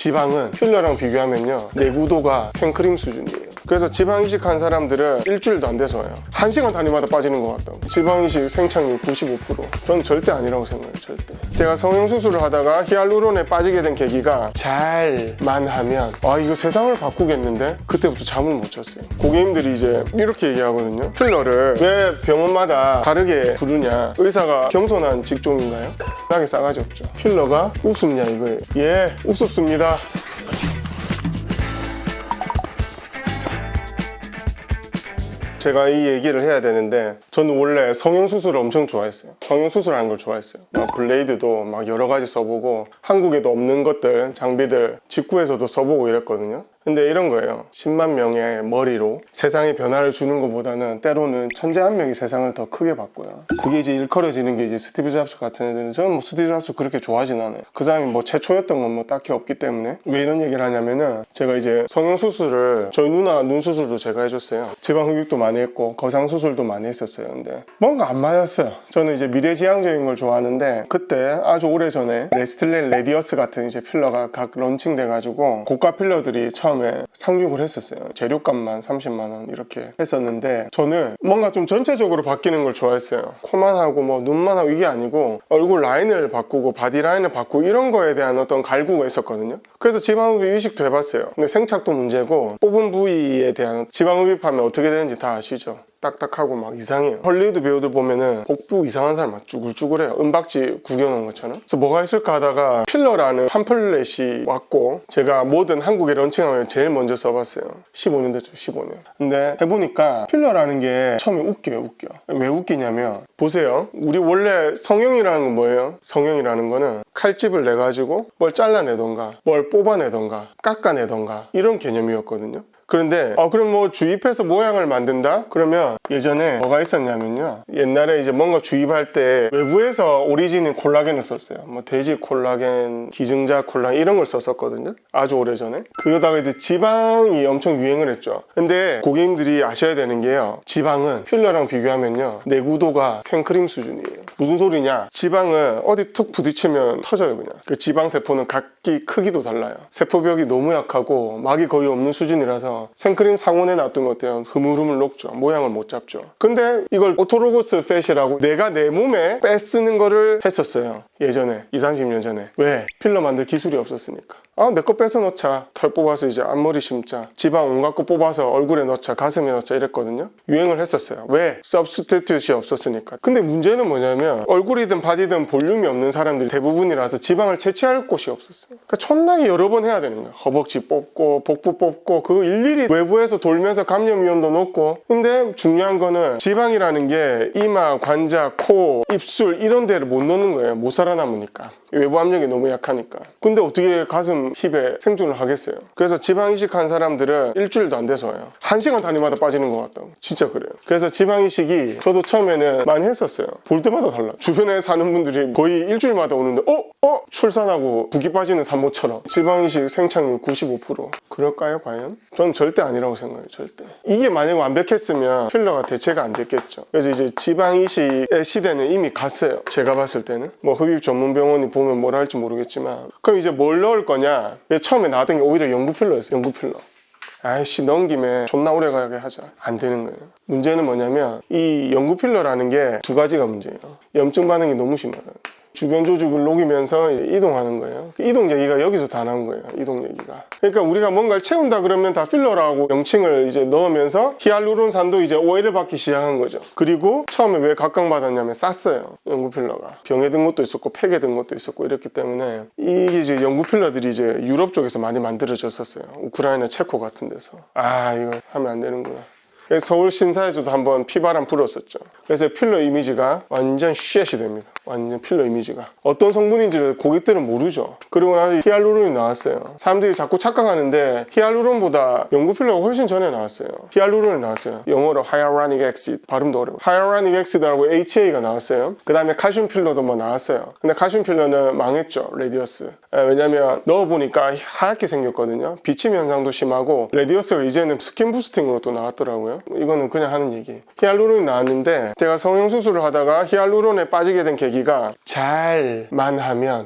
지방은 필러랑 비교하면요 내구도가 생크림 수준이에요. 그래서 지방 이식한 사람들은 일주일도 안 돼서 와요. 1시간 단위마다 빠지는 것 같다고. 지방 이식 생착률 95%. 저는 절대 아니라고 생각해요. 절대. 제가 성형수술을 하다가 히알루론에 빠지게 된 계기가 잘만 하면 이거 세상을 바꾸겠는데 그때부터 잠을 못 잤어요. 고객님들이 이제 이렇게 얘기하거든요. 필러를 왜 병원마다 다르게 부르냐, 의사가 겸손한 직종인가요? 나게 싸가지 없죠. 필러가 우습냐 이거예요. 예, 우습습니다. 제가 이 얘기를 해야 되는데 저는 원래 성형수술을 엄청 좋아했어요. 성형수술하는 걸 좋아했어요. 블레이드도 막 여러 가지 써보고 한국에도 없는 것들, 장비들 직구에서도 써보고 이랬거든요. 근데 이런 거예요. 10만 명의 머리로 세상에 변화를 주는 것보다는 때로는 천재 한 명이 세상을 더 크게 바꿔요. 그게 이제 일컬어지는 게 이제 스티브 잡스 같은 애들은 저는 뭐 스티브 잡스 그렇게 좋아하진 않아요. 그 사람이 뭐 최초였던 건 뭐 딱히 없기 때문에. 왜 이런 얘기를 하냐면은 제가 이제 성형수술을 저희 누나 눈 수술도 제가 해줬어요. 지방흡입도 많이 했고 거상수술도 많이 했었어요. 근데 뭔가 안 맞았어요. 저는 이제 미래지향적인 걸 좋아하는데 그때 아주 오래전에 레스틀렌 레디어스 같은 이제 필러가 각 런칭 돼가지고 고가 필러들이 처음에 상륙을 했었어요. 재료값만 30만원 이렇게 했었는데 저는 뭔가 좀 전체적으로 바뀌는 걸 좋아했어요. 코만 하고 뭐 눈만 하고 이게 아니고 얼굴 라인을 바꾸고 바디 라인을 바꾸고 이런 거에 대한 어떤 갈구가 있었거든요. 그래서 지방흡입 이식도 해봤어요. 근데 생착도 문제고 뽑은 부위에 대한 지방흡입하면 어떻게 되는지 다 아시죠? 딱딱하고 막 이상해요. 헐리우드 배우들 보면은 복부 이상한 사람 막 쭈글쭈글해요. 은박지 구겨놓은 것처럼. 그래서 뭐가 있을까 하다가 필러라는 팜플렛이 왔고 제가 뭐든 한국에 런칭하면 제일 먼저 써봤어요. 15년 됐죠. 15년. 근데 해보니까 필러라는 게 처음에 웃겨요. 웃겨. 왜 웃기냐면 보세요. 우리 원래 성형이라는 건 뭐예요? 성형이라는 거는 칼집을 내가지고 뭘 잘라내던가 뭘 뽑아내던가 깎아내던가 이런 개념이었거든요. 그런데 그럼 뭐 주입해서 모양을 만든다? 그러면 예전에 뭐가 있었냐면요, 옛날에 이제 뭔가 주입할 때 외부에서 오리진인 콜라겐을 썼어요. 뭐 돼지 콜라겐, 기증자 콜라겐 이런 걸 썼었거든요. 아주 오래전에. 그러다가 이제 지방이 엄청 유행을 했죠. 근데 고객님들이 아셔야 되는 게요, 지방은 필러랑 비교하면요 내구도가 생크림 수준이에요. 무슨 소리냐, 지방은 어디 툭 부딪히면 터져요. 그냥 그 지방세포는 각기 크기도 달라요. 세포벽이 너무 약하고 막이 거의 없는 수준이라서 생크림 상온에 놔두면 어때요? 흐물흐물 녹죠. 모양을 못 잡죠. 근데 이걸 오토로고스 팻이라고 내가 내 몸에 빼쓰는 거를 했었어요. 예전에 20-30년 전에. 왜? 필러 만들 기술이 없었으니까. 내 거 뺏어 넣자. 털 뽑아서 이제 앞머리 심자. 지방 온갖 거 뽑아서 얼굴에 넣자. 가슴에 넣자. 이랬거든요. 유행을 했었어요. 왜? 서브스티튜트이 없었으니까. 근데 문제는 뭐냐면 얼굴이든 바디든 볼륨이 없는 사람들이 대부분이라서 지방을 채취할 곳이 없었어요. 그러니까 천나게 여러 번 해야 되는 거야. 허벅지 뽑고 복부 뽑고 그거 일일이 외부에서 돌면서 감염 위험도 높고. 근데 중요한 거는 지방이라는 게 이마, 관자, 코, 입술 이런 데를 못 넣는 거예요. 못 살아남으니까. 외부 압력이 너무 약하니까. 근데 어떻게 가슴, 힙에 생존을 하겠어요? 그래서 지방 이식한 사람들은 일주일도 안 돼서 와요. 1시간 단위마다 빠지는 것 같다고. 진짜 그래요. 그래서 지방 이식이 저도 처음에는 많이 했었어요. 볼 때마다 달라. 주변에 사는 분들이 거의 일주일마다 오는데 출산하고 붓기 빠지는 산모처럼. 지방 이식 생착률 95%. 그럴까요 과연? 저는 절대 아니라고 생각해요. 절대. 이게 만약에 완벽했으면 필러가 대체가 안 됐겠죠. 그래서 이제 지방 이식의 시대는 이미 갔어요. 제가 봤을 때는. 뭐 흡입 전문 병원이 보면 뭐라 할지 모르겠지만. 그럼 이제 뭘 넣을 거냐? 처음에 나왔던 게 오히려 연구 필러였어요. 연구 필러. 아이씨 넣은 김에 존나 오래 가게 하자. 안 되는 거예요. 문제는 뭐냐면 이 연구 필러라는 게 두 가지가 문제예요. 염증 반응이 너무 심해요. 주변 조직을 녹이면서 이동하는 거예요. 이동 얘기가 여기서 다 나온 거예요. 이동 얘기가. 그러니까 우리가 뭔가를 채운다 그러면 다 필러라고 명칭을 이제 넣으면서 히알루론산도 이제 오해를 받기 시작한 거죠. 그리고 처음에 왜 각광받았냐면 쌌어요. 연구 필러가. 병에 든 것도 있었고 팩에 든 것도 있었고 이랬기 때문에 이게 이제 연구 필러들이 이제 유럽 쪽에서 많이 만들어졌었어요. 우크라이나, 체코 같은 데서. 이거 하면 안 되는구나. 서울 신사에서도 한번 피바람 불었었죠. 그래서 필러 이미지가 완전 쉣이 됩니다. 완전 필러 이미지가. 어떤 성분인지를 고객들은 모르죠. 그리고 나서 히알루론이 나왔어요. 사람들이 자꾸 착각하는데 히알루론보다 연구 필러가 훨씬 전에 나왔어요. 히알루론이 나왔어요. 영어로 hyaluronic acid. 발음도 어려워. hyaluronic acid하고 HA가 나왔어요. 그 다음에 칼슘 필러도 뭐 나왔어요. 근데 칼슘 필러는 망했죠. 레디어스. 왜냐면 넣어보니까 하얗게 생겼거든요. 비침 현상도 심하고 레디어스가 이제는 스킨 부스팅으로 또 나왔더라고요. 이거는 그냥 하는 얘기. 히알루론이 나왔는데 제가 성형수술을 하다가 히알루론에 빠지게 된 계기가 잘만 하면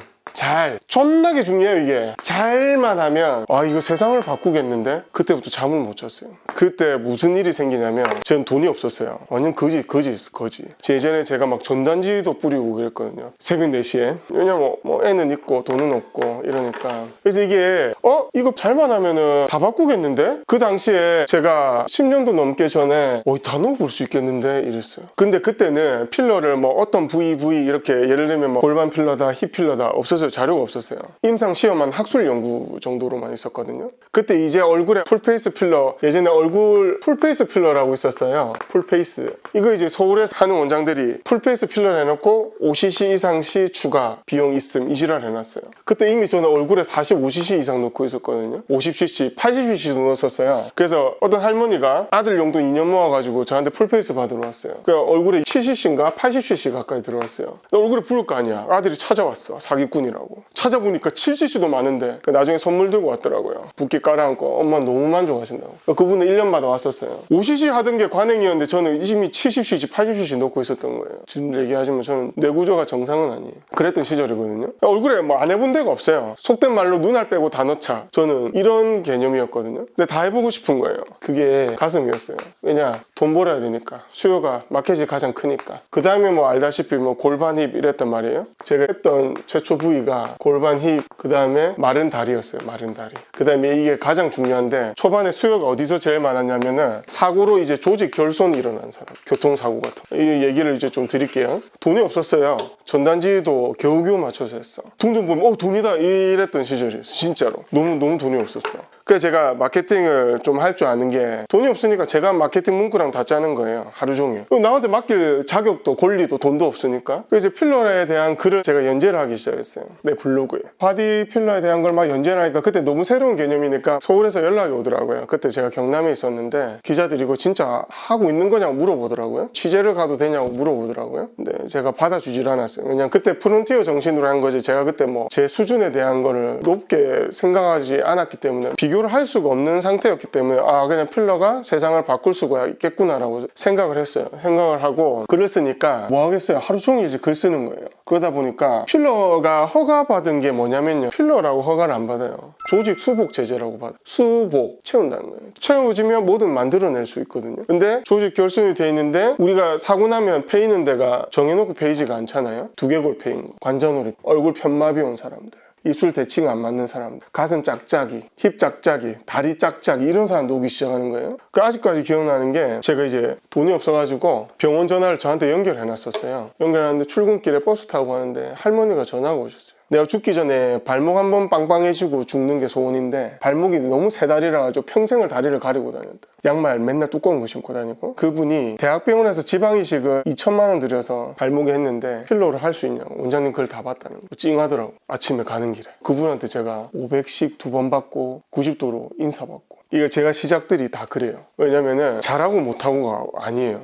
존나게 중요해요. 이게 잘만 하면 아 이거 세상을 바꾸겠는데 그때부터 잠을 못 잤어요. 그때 무슨 일이 생기냐면 저는 돈이 없었어요. 완전 거지. 예전에 제가 막 전단지도 뿌리고 그랬거든요. 새벽 4시에. 왜냐면 뭐 애는 있고 돈은 없고 이러니까. 그래서 이게 이거 잘만 하면은 다 바꾸겠는데? 그 당시에 제가 10년도 넘게 전에 다 넣어볼 수 있겠는데 이랬어요. 근데 그때는 필러를 뭐 어떤 부위 이렇게 예를 들면 뭐 골반 필러다 힙 필러다 없었어요. 자료가 없었어요. 임상 시험한 학술 연구 정도로만 있었거든요. 그때 이제 얼굴에 풀페이스 필러, 예전에 얼굴 풀페이스 필러라고 있었어요. 풀페이스. 이거 이제 서울에서 하는 원장들이 풀페이스 필러 해놓고 5cc 이상 시 추가 비용 있음 이 지랄 해놨어요. 그때 이미 저는 얼굴에 45cc 이상 넣고 있었거든요. 50cc, 80cc도 넣었었어요. 그래서 어떤 할머니가 아들 용돈 2년 모아가지고 저한테 풀페이스 받으러 왔어요. 그 얼굴에 70cc인가 80cc 가까이 들어왔어요. 나 얼굴에 부을 거 아니야. 아들이 찾아왔어. 사기꾼이라고. 찾아보니까 7cc도 많은데 나중에 선물 들고 왔더라고요. 붓기 깔아앉고 엄마 너무 만족하신다고. 그분은 1년마다 왔었어요. 5cc 하던 게 관행이었는데 저는 이미 70cc, 80cc 넣고 있었던 거예요. 지금 얘기하지만 저는 뇌구조가 정상은 아니에요. 그랬던 시절이거든요. 얼굴에 뭐 안 해본 데가 없어요. 속된 말로 눈알 빼고 다 넣자. 저는 이런 개념이었거든요. 근데 다 해보고 싶은 거예요. 그게 가슴이었어요. 왜냐? 돈 벌어야 되니까. 수요가 마켓이 가장 크니까. 그 다음에 뭐 알다시피 뭐 골반 힙 이랬단 말이에요. 제가 했던 최초 부위가 골반 힙, 그 다음에 마른 다리였어요. 마른 다리. 그 다음에 이게 가장 중요한데 초반에 수요가 어디서 제일 많았냐면은 사고로 이제 조직 결손이 일어난 사람. 교통사고 같은 거. 이 얘기를 이제 좀 드릴게요. 돈이 없었어요. 전단지도 겨우겨우 맞춰서 했어. 돈 좀 보면 돈이다 이랬던 시절이었어. 진짜로. 너무 돈이 없었어. 그래서 제가 마케팅을 좀 할 줄 아는 게 돈이 없으니까 제가 마케팅 문구랑 다 짜는 거예요. 하루 종일. 나한테 맡길 자격도 권리도 돈도 없으니까. 그래서 이제 필러에 대한 글을 제가 연재를 하기 시작했어요. 내 블로그에. 바디 필러에 대한 걸 막 연재를 하니까 그때 너무 새로운 개념이니까 서울에서 연락이 오더라고요. 그때 제가 경남에 있었는데 기자들이 이거 진짜 하고 있는 거냐고 물어보더라고요. 취재를 가도 되냐고 물어보더라고요. 근데 제가 받아주질 않았어요. 왜냐면 그때 프론티어 정신으로 한 거지 제가 그때 뭐 제 수준에 대한 거를 높게 생각하지 않았기 때문에 비교를 할 수가 없는 상태였기 때문에 그냥 필러가 세상을 바꿀 수가 있겠구나라고 생각을 했어요. 생각을 하고 글을 쓰니까 뭐 하겠어요. 하루 종일 이제 글 쓰는 거예요. 그러다 보니까 필러가 허가받은 게 뭐냐면요. 필러라고 허가를 안 받아요. 조직 수복 제재라고 받아요. 수복 채운다는 거예요. 채워지면 뭐든 만들어낼 수 있거든요. 근데 조직 결손이 돼 있는데 우리가 사고 나면 페이는 데가 정해놓고 페이지가 않잖아요. 두개골 페인 거, 관자놀이, 얼굴 편마비 온 사람들, 입술 대칭 안 맞는 사람들, 가슴 짝짝이, 힙 짝짝이, 다리 짝짝이 이런 사람도 오기 시작하는 거예요. 그 아직까지 기억나는 게 제가 이제 돈이 없어가지고 병원 전화를 저한테 연결해놨었어요. 연결해놨는데 출근길에 버스 타고 가는데 할머니가 전화가 오셨어요. 내가 죽기 전에 발목 한번 빵빵해지고 죽는 게 소원인데 발목이 너무 세 다리라 가지고 평생을 다리를 가리고 다녔다. 양말 맨날 두꺼운 거 신고 다니고. 그분이 대학병원에서 지방이식을 2천만 원 들여서 발목에 했는데 필러를 할 수 있냐고. 원장님 그걸 다 봤다는 거. 찡하더라고. 아침에 가는 길에. 그분한테 제가 500씩 2번 받고 90도로 인사받고. 이거 제가 시작들이 다 그래요. 왜냐면은 잘하고 못하고가 아니에요.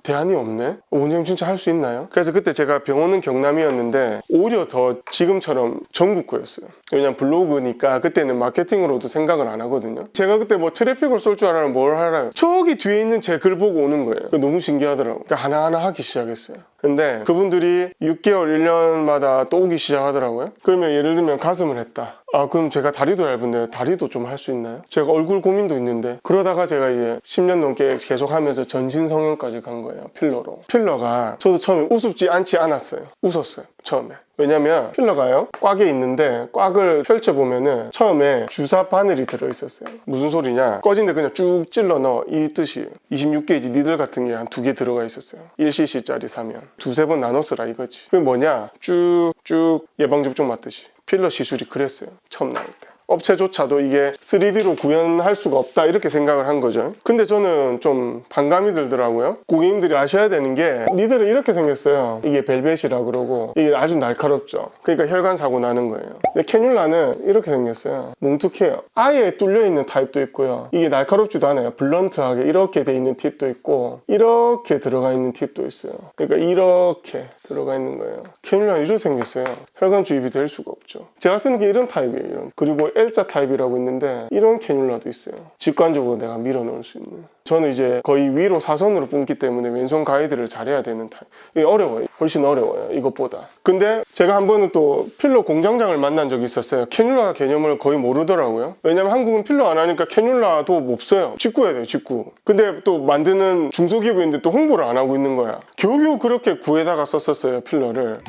대안이 없네? 원장님 진짜 할 수 있나요? 그래서 그때 제가 병원은 경남이었는데 오히려 더 지금처럼 전국구였어요. 왜냐면 블로그니까 그때는 마케팅으로도 생각을 안 하거든요. 제가 그때 뭐 트래픽을 쏠 줄 알아요. 뭘 알아요? 저기 뒤에 있는 제 글 보고 오는 거예요. 너무 신기하더라고요. 그러니까 하나하나 하기 시작했어요. 근데 그분들이 6개월, 1년마다 또 오기 시작하더라고요. 그러면 예를 들면 가슴을 했다. 그럼 제가 다리도 얇은데 다리도 좀 할 수 있나요? 제가 얼굴 고민도 있는데 그러다가 제가 이제 10년 넘게 계속 하면서 전신 성형까지 간 거예요. 필러로. 필러가 저도 처음에 우습지 않지 않았어요. 웃었어요. 처음에. 왜냐면 필러가요 꽉에 있는데 꽉을 펼쳐보면은 처음에 주사 바늘이 들어있었어요. 무슨 소리냐, 꺼진데 그냥 쭉 찔러 넣어 이 뜻이에요. 26게이지 니들 같은 게 한 2개 들어가 있었어요. 1cc 짜리 사면 2-3번 나눠 쓰라 이거지. 그게 뭐냐, 쭉쭉 예방접종 맞듯이 필러 시술이 그랬어요. 처음 나올 때. 업체조차도 이게 3D로 구현할 수가 없다 이렇게 생각을 한 거죠. 근데 저는 좀 반감이 들더라고요. 고객님들이 아셔야 되는 게 니들은 이렇게 생겼어요. 이게 벨벳이라 그러고 이게 아주 날카롭죠. 그러니까 혈관 사고 나는 거예요. 근데 캐뉼라는 이렇게 생겼어요. 뭉툭해요. 아예 뚫려있는 타입도 있고요. 이게 날카롭지도 않아요. 블런트하게 이렇게 돼 있는 팁도 있고 이렇게 들어가 있는 팁도 있어요. 그러니까 이렇게 들어가 있는 거예요. 캐뉼라는 이렇게 생겼어요. 혈관 주입이 될 수가 없죠. 제가 쓰는 게 이런 타입이에요. 이런. 그리고 L자 타입이라고 있는데 이런 캐뉼라도 있어요. 직관적으로 내가 밀어 넣을 수 있는. 저는 이제 거의 위로 사선으로 뿜기 때문에 왼손 가이드를 잘해야 되는 타입. 이게 어려워요. 훨씬 어려워요, 이것보다. 근데 제가 한 번은 또 필러 공장장을 만난 적이 있었어요. 캐뉼라 개념을 거의 모르더라고요. 왜냐면 한국은 필러 안 하니까 캐뉼라도 없어요. 직구 해야 돼요, 직구. 근데 또 만드는 중소기업인데 또 홍보를 안 하고 있는 거야. 겨우겨우 그렇게 구에다가 썼었어요, 필러를.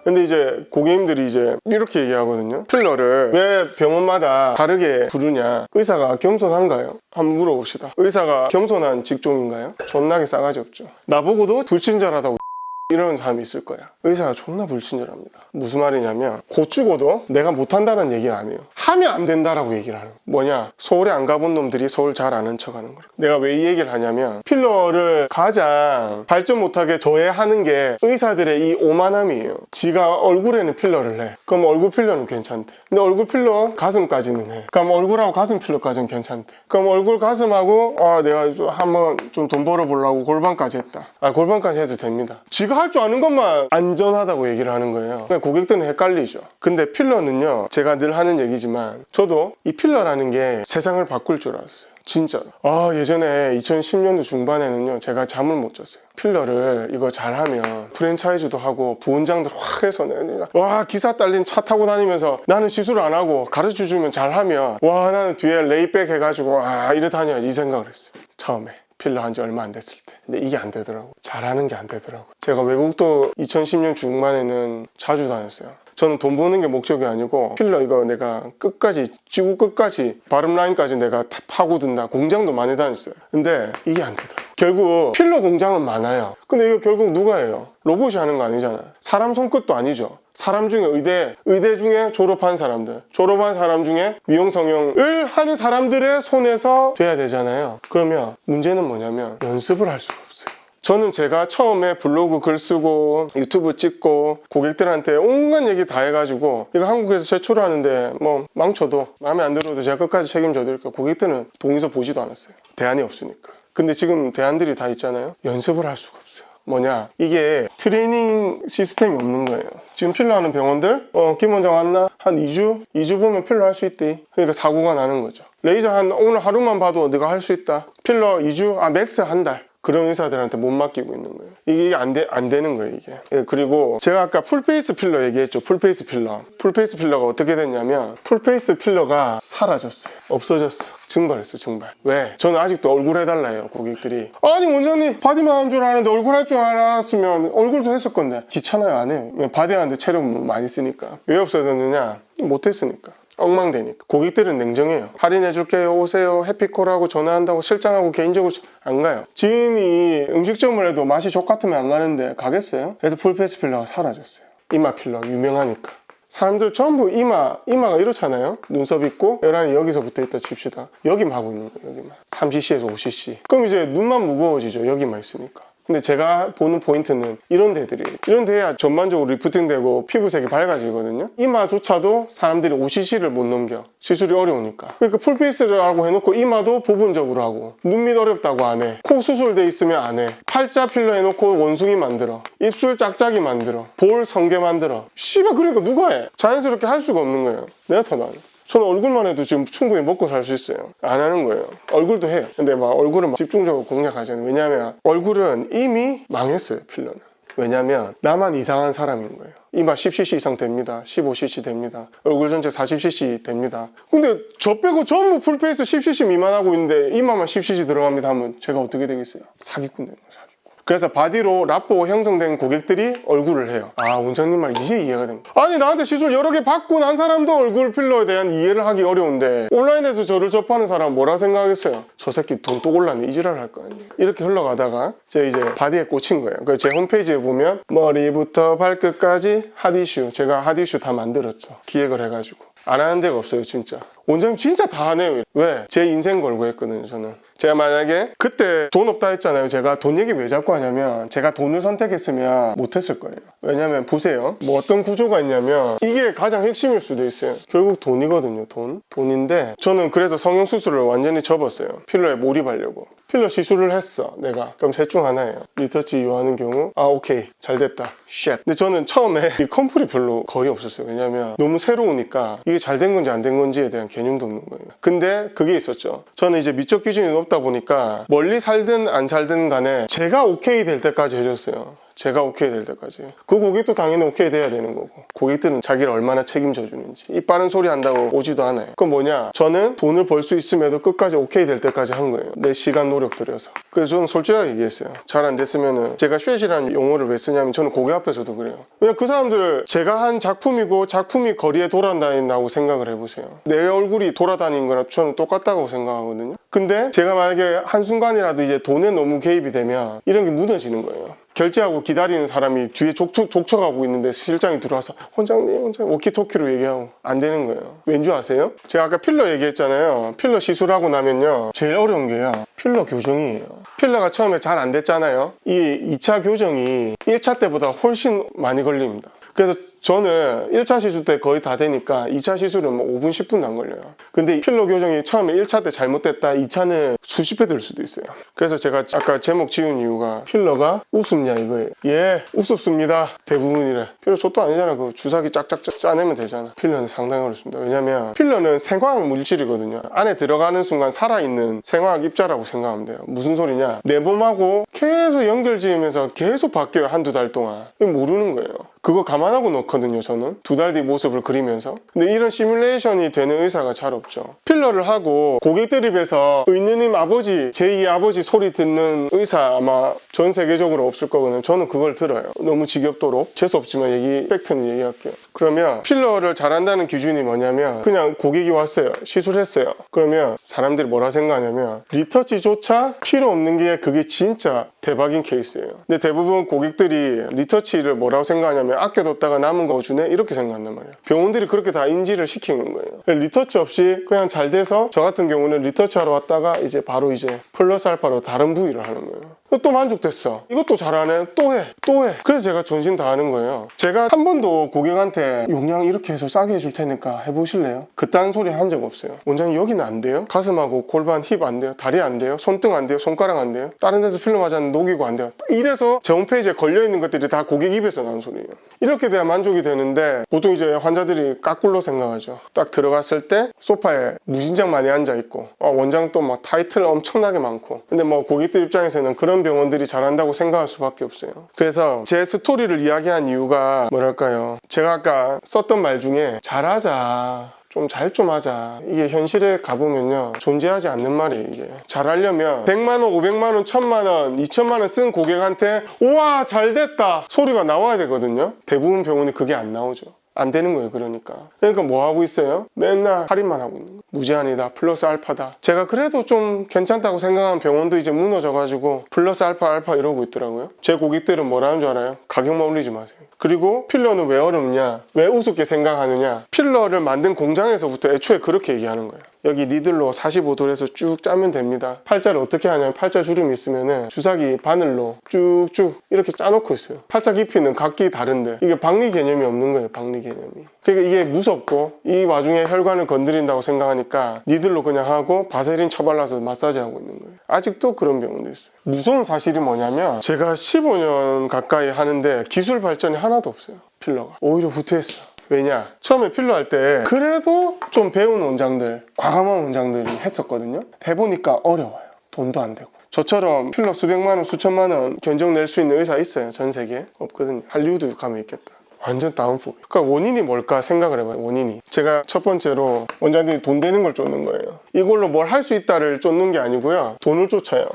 근데 이제 고객님들이 이제 이렇게 얘기하거든요. 필러를 왜 병원마다 다르게 부르냐? 의사가 겸손한가요? 한번 물어봅시다. 의사가 겸손한 직종인가요? 존나게 싸가지 없죠. 나보고도 불친절하다고 이런 사람이 있을 거야. 의사가 존나 불친절합니다. 무슨 말이냐면 곧 죽어도 내가 못한다는 얘기를 안 해요. 하면 안 된다라고 얘기를 하는 거야. 뭐냐? 서울에 안 가본 놈들이 서울 잘 아는 척하는 거야. 내가 왜 이 얘기를 하냐면 필러를 가장 발전 못하게 저해하는 게 의사들의 이 오만함이에요. 지가 얼굴에는 필러를 해. 그럼 얼굴 필러는 괜찮대. 근데 얼굴 필러 가슴까지는 해. 그럼 얼굴하고 가슴 필러까지는 괜찮대. 그럼 얼굴 가슴하고 내가 한번 좀 돈 벌어보려고 골반까지 했다. 골반까지 해도 됩니다. 지가 할 줄 아는 것만 안전하다고 얘기를 하는 거예요. 고객들은 헷갈리죠. 근데 필러는요, 제가 늘 하는 얘기지만 저도 이 필러라는 게 세상을 바꿀 줄 알았어요. 진짜로. 예전에 2010년도 중반에는요, 제가 잠을 못 잤어요. 필러를 이거 잘하면 프랜차이즈도 하고 부원장들 확 해서 와, 기사 딸린 차 타고 다니면서 나는 시술을 안 하고 가르쳐주면 잘하면 와, 나는 뒤에 레이백 해가지고 이래 다녀야지 이 생각을 했어요. 처음에 필러 한 지 얼마 안 됐을 때. 근데 이게 안 되더라고. 잘하는 게 안 되더라고. 제가 외국도 2010년 중반에는 자주 다녔어요. 저는 돈 버는 게 목적이 아니고 필러 이거 내가 끝까지, 지구 끝까지 바름 라인까지 내가 다 파고든다. 공장도 많이 다녔어요. 근데 이게 안 되더라고. 결국 필러 공장은 많아요. 근데 이거 결국 누가 해요? 로봇이 하는 거 아니잖아요. 사람 손끝도 아니죠. 사람 중에 의대 중에 졸업한 사람들, 졸업한 사람 중에 미용 성형을 하는 사람들의 손에서 돼야 되잖아요. 그러면 문제는 뭐냐면 연습을 할 수가 없어요. 저는 제가 처음에 블로그 글 쓰고 유튜브 찍고 고객들한테 온갖 얘기 다 해가지고 이거 한국에서 최초로 하는데 뭐 망쳐도 마음에 안 들어도 제가 끝까지 책임져 드릴게요. 고객들은 동의서 보지도 않았어요. 대안이 없으니까. 근데 지금 대안들이 다 있잖아요. 연습을 할 수가 없어요. 뭐냐, 이게 트레이닝 시스템이 없는 거예요. 지금 필러 하는 병원들 김 원장 왔나? 한 2주 보면 필러 할 수 있대. 그러니까 사고가 나는 거죠. 레이저 오늘 하루만 봐도 네가 할 수 있다. 필러 2주? 맥스 한 달. 그런 의사들한테 못 맡기고 있는 거예요. 이게 안 되는 거예요, 이게. 그리고 제가 아까 풀페이스 필러 얘기했죠. 풀페이스 필러. 풀페이스 필러가 어떻게 됐냐면 풀페이스 필러가 사라졌어요. 없어졌어. 증발했어, 증발. 왜? 저는 아직도 얼굴 해달라 해요, 고객들이. 아니, 원장님, 바디만 한 줄 아는데 얼굴 할 줄 알았으면 얼굴도 했을 건데. 귀찮아요, 안 해요. 바디 하는데 체력 많이 쓰니까. 왜 없어졌느냐? 못했으니까. 엉망되니까. 고객들은 냉정해요. 할인해줄게요, 오세요, 해피콜하고 전화한다고 실장하고 개인적으로 안 가요. 지인이 음식점을 해도 맛이 족같으면 안 가는데 가겠어요? 그래서 풀페이스 필러가 사라졌어요. 이마 필러 유명하니까. 사람들 전부 이마가 이렇잖아요. 눈썹 있고 혈안이 여기서 붙어있다 칩시다. 여기만 하고 있는 거예요, 여기만. 3cc에서 5cc. 그럼 이제 눈만 무거워지죠, 여기만 있으니까. 근데 제가 보는 포인트는 이런 데들이에요. 이런 데야 전반적으로 리프팅되고 피부색이 밝아지거든요. 이마조차도 사람들이 5cc를 못 넘겨. 시술이 어려우니까. 그러니까 풀페이스를 하고 해놓고 이마도 부분적으로 하고, 눈 밑 어렵다고 안 해. 코 수술돼 있으면 안 해. 팔자 필러 해놓고 원숭이 만들어. 입술 짝짝이 만들어. 볼 성게 만들어. 씨발, 그러니까 누가 해? 자연스럽게 할 수가 없는 거예요. 내가 더 나아요. 저는 얼굴만 해도 지금 충분히 먹고 살 수 있어요. 안 하는 거예요. 얼굴도 해요. 근데 막 얼굴은 집중적으로 공략하지 않아요. 왜냐면 얼굴은 이미 망했어요, 필러는. 왜냐면 나만 이상한 사람인 거예요. 이마 10cc 이상 됩니다. 15cc 됩니다. 얼굴 전체 40cc 됩니다. 근데 저 빼고 전부 풀페이스 10cc 미만하고 있는데 이마만 10cc 들어갑니다 하면 제가 어떻게 되겠어요? 사기꾼 되는 거예요, 사기꾼. 그래서 바디로 라포 형성된 고객들이 얼굴을 해요. 원장님 말 이제 이해가 됩니다. 아니, 나한테 시술 여러 개 받고 난 사람도 얼굴 필러에 대한 이해를 하기 어려운데 온라인에서 저를 접하는 사람은 뭐라 생각하겠어요? 저 새끼 돈 또 올랐네, 이 지랄 할 거 아니에요. 이렇게 흘러가다가 제가 이제 바디에 꽂힌 거예요. 제 홈페이지에 보면 머리부터 발끝까지 핫이슈, 제가 핫이슈 다 만들었죠. 기획을 해가지고. 안 하는 데가 없어요, 진짜. 원장님 진짜 다 하네요. 왜? 제 인생 걸고 했거든요, 저는. 제가 만약에 그때 돈 없다 했잖아요. 제가 돈 얘기 왜 자꾸 하냐면 제가 돈을 선택했으면 못했을 거예요. 왜냐면 보세요. 뭐 어떤 구조가 있냐면 이게 가장 핵심일 수도 있어요. 결국 돈이거든요, 돈인데 저는 그래서 성형수술을 완전히 접었어요. 필러에 몰입하려고. 필러 시술을 했어 내가. 그럼 셋 중 하나예요. 리터치 이용하는 경우 오케이 잘 됐다 쉣. 근데 저는 처음에 이 컴플이 별로 거의 없었어요. 왜냐면 너무 새로우니까 이게 잘 된 건지 안 된 건지에 대한 개념도 없는 거예요. 근데 그게 있었죠. 저는 이제 미적 기준이 높다 보니까 멀리 살든 안 살든 간에 제가 오케이 될 때까지 해줬어요. 제가 오케이 될 때까지. 그 고객도 당연히 오케이 돼야 되는 거고, 고객들은 자기를 얼마나 책임져 주는지. 이 빠른 소리 한다고 오지도 않아요. 그건 뭐냐, 저는 돈을 벌 수 있음에도 끝까지 오케이 될 때까지 한 거예요. 내 시간 노력 들여서. 그래서 저는 솔직하게 얘기했어요. 잘 안 됐으면은, 제가 쉣이라는 용어를 왜 쓰냐면 저는 고객 앞에서도 그래요. 왜냐면 그 사람들 제가 한 작품이고 작품이 거리에 돌아다닌다고 생각을 해보세요. 내 얼굴이 돌아다니는 거랑 저는 똑같다고 생각하거든요. 근데 제가 만약에 한순간이라도 이제 돈에 너무 개입이 되면 이런 게 무너지는 거예요. 결제하고 기다리는 사람이 뒤에 족쳐가고 있는데 실장이 들어와서 원장님 워키토키로 얘기하고 안 되는 거예요. 왠지 아세요? 제가 아까 필러 얘기했잖아요. 필러 시술하고 나면요 제일 어려운 게요 필러 교정이에요. 필러가 처음에 잘 안 됐잖아요. 이 2차 교정이 1차 때보다 훨씬 많이 걸립니다. 그래서 저는 1차 시술 때 거의 다 되니까 2차 시술은 뭐 5분 10분도 안 걸려요. 근데 필러 교정이 처음에 1차 때 잘못됐다 2차는 수십 배 될 수도 있어요. 그래서 제가 아까 제목 지은 이유가 필러가 우습냐 이거예요. 예 우습습니다 대부분이래. 필러 족도 아니잖아. 그 주사기 짝짝 짜내면 되잖아. 필러는 상당히 어렵습니다. 왜냐면 필러는 생화학 물질이거든요. 안에 들어가는 순간 살아있는 생화학 입자라고 생각하면 돼요. 무슨 소리냐, 내 몸하고 계속 연결 지으면서 계속 바뀌어요. 한두 달 동안. 모르는 거예요. 그거 감안하고 넣거든요. 저는 2달 뒤 모습을 그리면서. 근데 이런 시뮬레이션이 되는 의사가 잘 없죠. 필러를 하고 고객 드립에서 의느님 아버지, 제2 아버지 소리 듣는 의사 아마 전 세계적으로 없을 거거든요. 저는 그걸 들어요. 너무 지겹도록. 재수없지만 팩트는 얘기할게요. 그러면 필러를 잘한다는 기준이 뭐냐면, 그냥 고객이 왔어요. 시술했어요. 그러면 사람들이 뭐라 생각하냐면 리터치조차 필요 없는 게 그게 진짜 대박인 케이스예요. 근데 대부분 고객들이 리터치를 뭐라고 생각하냐면 아껴뒀다가 남은 거 주네 이렇게 생각한단 말이에요. 병원들이 그렇게 다 인지를 시키는 거예요. 리터치 없이 그냥 잘 돼서, 저 같은 경우는 리터치 하러 왔다가 이제 바로 이제 플러스 알파로 다른 부위를 하는 거예요. 또 만족됐어. 이것도 잘하네. 또 해. 그래서 제가 전신 다 하는 거예요. 제가 한 번도 고객한테 용량 이렇게 해서 싸게 해줄 테니까 해보실래요? 그딴 소리 한 적 없어요. 원장님 여기는 안 돼요? 가슴하고 골반, 힙 안 돼요? 다리 안 돼요? 손등 안 돼요? 손가락 안 돼요? 다른 데서 필러 맞았는데 녹이고 안 돼요? 이래서 제 홈페이지에 걸려있는 것들이 다 고객 입에서 나온 소리예요. 이렇게 돼야 만족이 되는데, 보통 이제 환자들이 까꿀로 생각하죠. 딱 들어갔을 때 소파에 무진장 많이 앉아있고 원장 또 막 타이틀 엄청나게 많고, 근데 뭐 고객들 입장에서는 그런 병원들이 잘한다고 생각할 수밖에 없어요. 그래서 제 스토리를 이야기한 이유가 뭐랄까요, 제가 아까 썼던 말 중에 잘하자, 좀 하자, 이게 현실에 가보면요 존재하지 않는 말이에요. 이게 잘하려면 100만원, 500만원, 1000만원, 2000만원 쓴 고객한테 우와 잘됐다 소리가 나와야 되거든요. 대부분 병원이 그게 안 나오죠. 안 되는 거예요. 그러니까 뭐 하고 있어요? 맨날 할인만 하고 있는 거예요. 무제한이다, 플러스 알파다. 제가 그래도 좀 괜찮다고 생각한 병원도 이제 무너져가지고 플러스 알파 이러고 있더라고요. 제 고객들은 뭐라는 줄 알아요? 가격만 올리지 마세요. 그리고 필러는 왜 어렵냐, 왜 우습게 생각하느냐, 필러를 만든 공장에서부터 애초에 그렇게 얘기하는 거예요. 여기 니들로 45도에서 쭉 짜면 됩니다. 팔자를 어떻게 하냐면, 팔자 주름이 있으면은 주사기 바늘로 쭉쭉 이렇게 짜놓고 있어요. 팔자 깊이는 각기 다른데 이게 박리 개념이 없는 거예요. 박리 개념이. 그러니까 이게 무섭고, 이 와중에 혈관을 건드린다고 생각하니까 니들로 그냥 하고 바세린 쳐발라서 마사지 하고 있는 거예요. 아직도 그런 병원도 있어요. 무서운 사실이 뭐냐면, 제가 15년 가까이 하는데 기술 발전이 하나도 없어요. 필러가 오히려 후퇴했어요. 왜냐? 처음에 필러 할 때 그래도 좀 배운 원장들, 과감한 원장들이 했었거든요. 해보니까 어려워요. 돈도 안 되고. 저처럼 필러 수백만원, 수천만원 견적 낼 수 있는 의사 있어요? 전 세계에? 없거든요. 할리우드 가면 있겠다. 완전 다운포. 그러니까 원인이 뭘까 생각을 해봐요. 원인이. 제가 첫 번째로 원장들이 돈 되는 걸 쫓는 거예요. 이걸로 뭘 할 수 있다를 쫓는 게 아니고요, 돈을 쫓아요.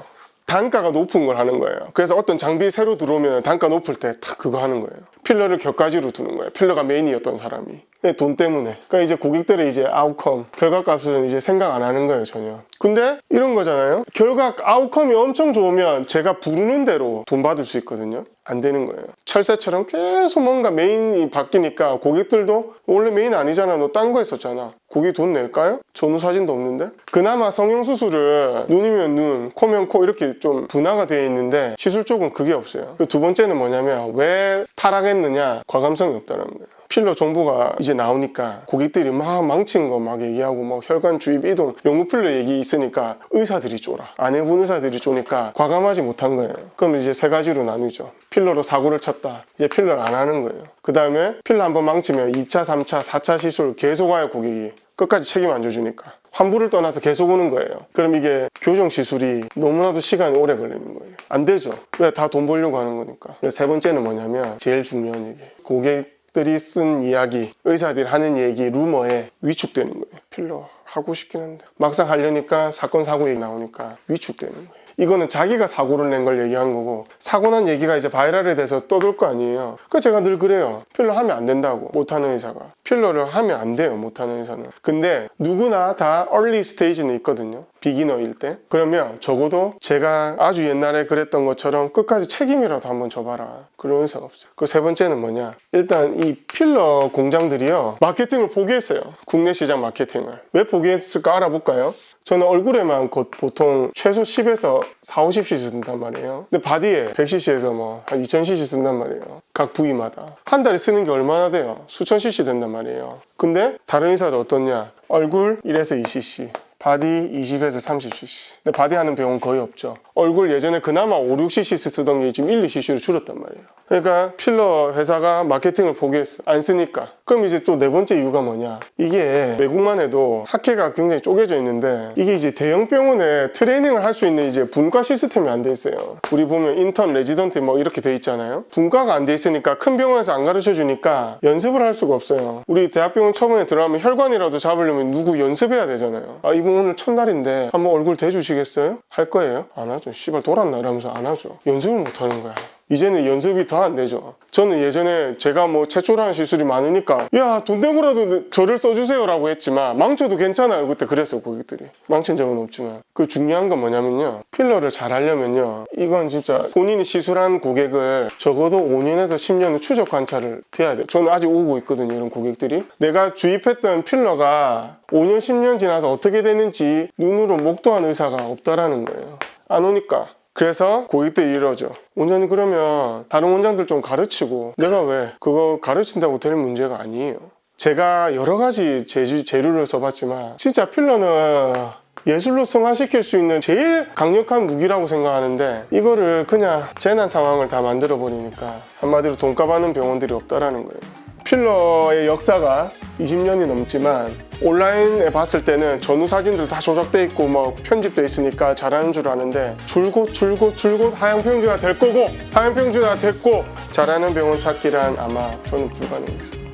단가가 높은 걸 하는 거예요. 그래서 어떤 장비 새로 들어오면 단가 높을 때 딱 그거 하는 거예요. 필러를 격가지로 두는 거예요. 필러가 메인이었던 사람이. 돈 때문에. 그러니까 이제 고객들의 이제 아웃컴, 결과값은 이제 생각 안 하는 거예요, 전혀. 근데 이런 거잖아요. 결과 아웃컴이 엄청 좋으면 제가 부르는 대로 돈 받을 수 있거든요. 안 되는 거예요. 철새처럼 계속 뭔가 메인이 바뀌니까 고객들도 원래 메인 아니잖아, 너 딴 거 했었잖아, 고객 돈 낼까요? 전후 사진도 없는데. 그나마 성형수술은 눈이면 눈, 코면 코 이렇게 좀 분화가 되어 있는데, 시술 쪽은 그게 없어요. 두 번째는 뭐냐면, 왜 타락했느냐, 과감성이 없다는 거예요. 필러 정보가 이제 나오니까 고객들이 막 망친 거 막 얘기하고 막 혈관 주입 이동 영구 필러 얘기 있으니까 의사들이 쫄아. 안 해본 의사들이 쪼니까 과감하지 못한 거예요. 그럼 이제 세 가지로 나누죠. 필러로 사고를 쳤다. 이제 필러를 안 하는 거예요. 그 다음에 필러 한번 망치면 2차, 3차, 4차 시술 계속 와요. 고객이 끝까지 책임 안 져주니까 환불을 떠나서 계속 오는 거예요. 그럼 이게 교정 시술이 너무나도 시간이 오래 걸리는 거예요. 안 되죠. 왜? 다 돈 벌려고 하는 거니까. 세 번째는 뭐냐면 제일 중요한 얘기, 고객들이 쓴 이야기, 의사들이 하는 얘기, 루머에 위축되는 거예요. 필러 하고 싶긴 한데 막상 하려니까 사건 사고 얘기 나오니까 위축되는 거예요. 이거는 자기가 사고를 낸 걸 얘기한 거고, 사고 난 얘기가 이제 바이럴이 돼서 떠들 거 아니에요. 그 제가 늘 그래요. 필러 하면 안 된다고. 못하는 의사가. 필러를 하면 안 돼요. 못하는 의사는. 근데 누구나 다 early stage는 있거든요. 비기너일 때. 그러면 적어도 제가 아주 옛날에 그랬던 것처럼 끝까지 책임이라도 한번 져봐라. 그런 의사가 없어요. 그 세 번째는 뭐냐, 일단 이 필러 공장들이요, 마케팅을 포기했어요. 국내 시장 마케팅을. 왜 포기했을까 알아볼까요? 저는 얼굴에만 보통 최소 10에서 4, 50cc 쓴단 말이에요. 근데 바디에 100cc에서 뭐 한 2000cc 쓴단 말이에요. 각 부위마다. 한 달에 쓰는 게 얼마나 돼요? 수천 cc 된단 말이에요. 근데 다른 의사도 어떻냐? 얼굴 1에서 2cc, 바디 20에서 30cc. 근데 바디 하는 병원 거의 없죠. 얼굴 예전에 그나마 5, 6cc 쓰던 게 지금 1, 2cc로 줄었단 말이에요. 그러니까 필러 회사가 마케팅을 포기했어. 안 쓰니까. 그럼 이제 또 네 번째 이유가 뭐냐, 이게 외국만 해도 학회가 굉장히 쪼개져 있는데 이게 이제 대형 병원에 트레이닝을 할 수 있는 이제 분과 시스템이 안 돼 있어요. 우리 보면 인턴, 레지던트 뭐 이렇게 돼 있잖아요. 분과가 안 돼 있으니까 큰 병원에서 안 가르쳐 주니까 연습을 할 수가 없어요. 우리 대학병원 처음에 들어가면 혈관이라도 잡으려면 누구 연습해야 되잖아요. 아, 이분 오늘 첫날인데 한번 얼굴 대주시겠어요? 할 거예요? 안 하죠. 씨발 돌았나 이러면서 안 하죠. 연습을 못 하는 거야. 이제는 연습이 더 안 되죠. 저는 예전에 제가 뭐 최초로 한 시술이 많으니까 야, 돈 내고라도 저를 써주세요 라고 했지만 망쳐도 괜찮아요. 그때 그랬어요. 고객들이. 망친 적은 없지만. 그 중요한 건 뭐냐면요, 필러를 잘 하려면요, 이건 진짜 본인이 시술한 고객을 적어도 5년에서 10년은 추적 관찰을 돼야 돼요. 저는 아직 오고 있거든요, 이런 고객들이. 내가 주입했던 필러가 5년 10년 지나서 어떻게 되는지 눈으로 목도한 의사가 없다라는 거예요. 안 오니까. 그래서 고객들이 이러죠. 원장님, 그러면 다른 원장들 좀 가르치고. 내가 왜? 그거 가르친다고 될 문제가 아니에요. 제가 여러 가지 재료를 써봤지만 진짜 필러는 예술로 승화시킬 수 있는 제일 강력한 무기라고 생각하는데, 이거를 그냥 재난 상황을 다 만들어 버리니까 한마디로 돈값 하는 병원들이 없다라는 거예요. 필러의 역사가 20년이 넘지만 온라인에 봤을 때는 전후 사진들 다 조작돼 있고 뭐 편집돼 있으니까 잘하는 줄 아는데, 줄곧 하향평준화 될 거고, 하향평준화 됐고 잘하는 병원 찾기란 아마 저는 불가능했어요.